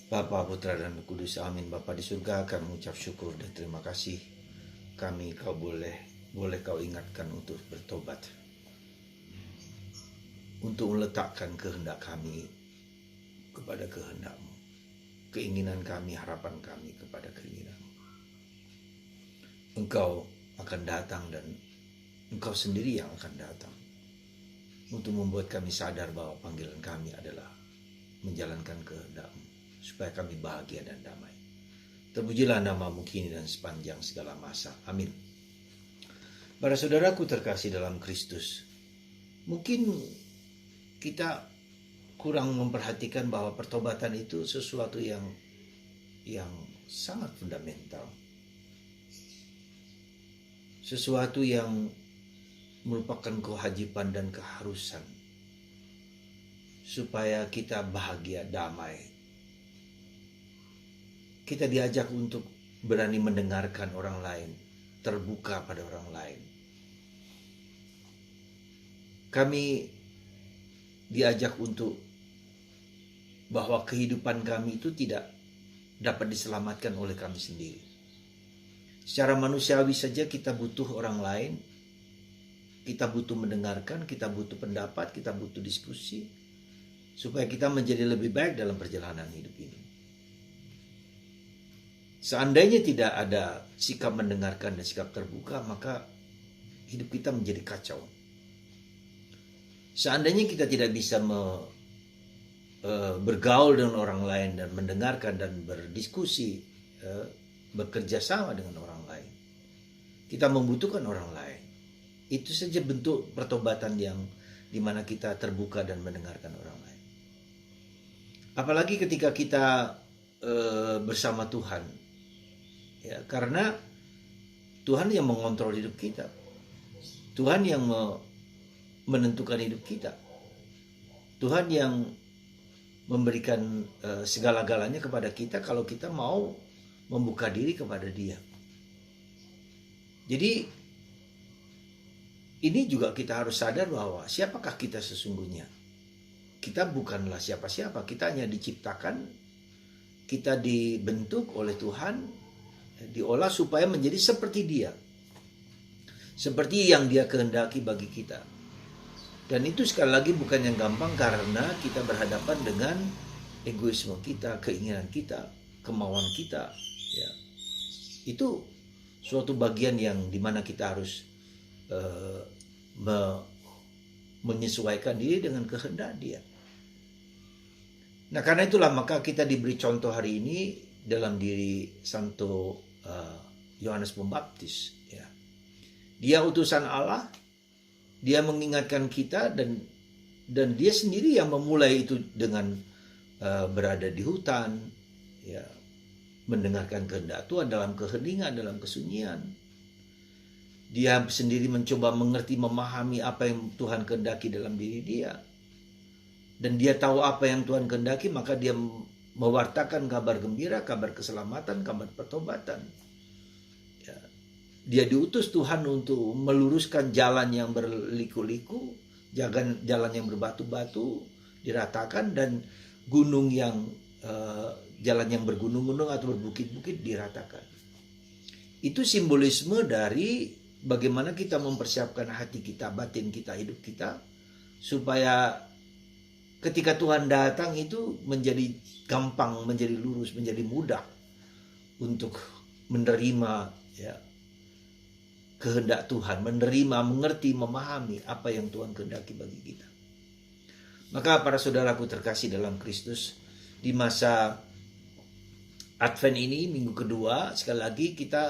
Bapa, Putra, dan Roh Kudus, amin. Bapa di surga, kami mengucap syukur dan terima kasih. Kami kau boleh kau ingatkan untuk bertobat. Untuk meletakkan kehendak kami kepada kehendak-Mu. Keinginan kami, harapan kami kepada keinginan-Mu. Engkau akan datang dan Engkau sendiri yang akan datang. Untuk membuat kami sadar bahwa panggilan kami adalah menjalankan kehendak-Mu. Supaya kami bahagia dan damai. Terpujilah nama-Mu kini dan sepanjang segala masa. Amin. Para saudaraku terkasih dalam Kristus, mungkin kita kurang memperhatikan bahwa pertobatan itu sesuatu yang sangat fundamental. Sesuatu yang merupakan kewajiban dan keharusan supaya kita bahagia, damai. Kita diajak untuk berani mendengarkan orang lain, terbuka pada orang lain. Kami diajak untuk bahwa kehidupan kami itu tidak dapat diselamatkan oleh kami sendiri. Secara manusiawi saja kita butuh orang lain, kita butuh mendengarkan, kita butuh pendapat, kita butuh diskusi, supaya kita menjadi lebih baik dalam perjalanan hidup ini. Seandainya tidak ada sikap mendengarkan dan sikap terbuka, maka hidup kita menjadi kacau. Seandainya kita tidak bisa bergaul dengan orang lain dan mendengarkan dan berdiskusi, bekerja sama dengan orang lain, kita membutuhkan orang lain. Itu saja bentuk pertobatan yang dimana kita terbuka dan mendengarkan orang lain. Apalagi ketika kita bersama Tuhan. Ya, karena Tuhan yang mengontrol hidup kita. Tuhan yang menentukan hidup kita. Tuhan yang memberikan segala-galanya kepada kita kalau kita mau membuka diri kepada Dia. Jadi ini juga kita harus sadar bahwa siapakah kita sesungguhnya. Kita bukanlah siapa-siapa, kita hanya diciptakan, kita dibentuk oleh Tuhan, diolah supaya menjadi seperti Dia, seperti yang Dia kehendaki bagi kita. Dan itu sekali lagi bukan yang gampang, karena kita berhadapan dengan egoisme kita, keinginan kita, kemauan kita. Ya, itu suatu bagian yang dimana kita harus menyesuaikan diri dengan kehendak Dia. Nah, karena itulah maka kita diberi contoh hari ini dalam diri Santo Yohanes Pembaptis. Ya. Dia utusan Allah, dia mengingatkan kita dan dia sendiri yang memulai itu dengan berada di hutan, ya, mendengarkan kehendak Tuhan dalam keheningan, dalam kesunyian. Dia sendiri mencoba mengerti, memahami apa yang Tuhan kehendaki dalam diri dia. Dan dia tahu apa yang Tuhan kehendaki, maka dia mewartakan kabar gembira, kabar keselamatan, kabar pertobatan. Ya. Dia diutus Tuhan untuk meluruskan jalan yang berliku-liku, jalan yang berbatu-batu diratakan, dan gunung yang jalan yang bergunung-gunung atau berbukit-bukit diratakan. Itu simbolisme dari bagaimana kita mempersiapkan hati kita, batin kita, hidup kita, supaya ketika Tuhan datang itu menjadi gampang, menjadi lurus, menjadi mudah untuk menerima, ya, kehendak Tuhan, menerima, mengerti, memahami apa yang Tuhan kehendaki bagi kita. Maka para saudaraku terkasih dalam Kristus, di masa Advent ini, minggu kedua, sekali lagi kita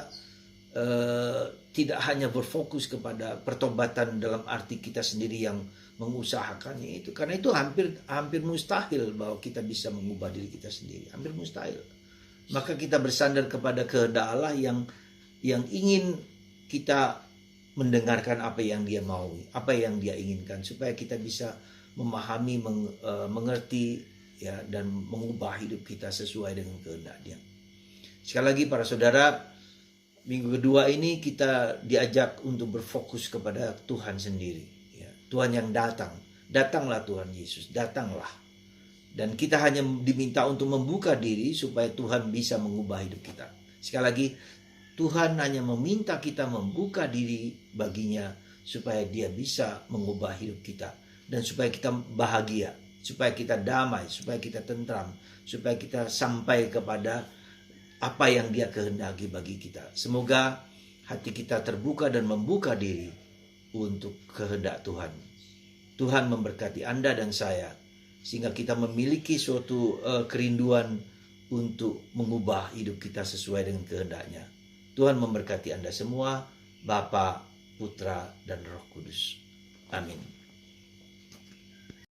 tidak hanya berfokus kepada pertobatan dalam arti kita sendiri yang mengusahakannya itu, karena itu hampir mustahil bahwa kita bisa mengubah diri kita sendiri, hampir mustahil. Maka kita bersandar kepada kehendak Allah yang ingin kita mendengarkan apa yang Dia mau, apa yang Dia inginkan, supaya kita bisa memahami, mengerti, ya, dan mengubah hidup kita sesuai dengan kehendak Dia. Sekali lagi para saudara, minggu kedua ini kita diajak untuk berfokus kepada Tuhan sendiri. Tuhan yang datang. Datanglah Tuhan Yesus, datanglah. Dan kita hanya diminta untuk membuka diri supaya Tuhan bisa mengubah hidup kita. Sekali lagi, Tuhan hanya meminta kita membuka diri baginya supaya dia bisa mengubah hidup kita. Dan supaya kita bahagia, supaya kita damai, supaya kita tentram, supaya kita sampai kepada apa yang dia kehendaki bagi kita. Semoga hati kita terbuka dan membuka diri untuk kehendak Tuhan. Tuhan memberkati Anda dan saya, sehingga kita memiliki suatu kerinduan untuk mengubah hidup kita sesuai dengan kehendaknya. Tuhan memberkati Anda semua, Bapa, Putra, dan Roh Kudus. Amin.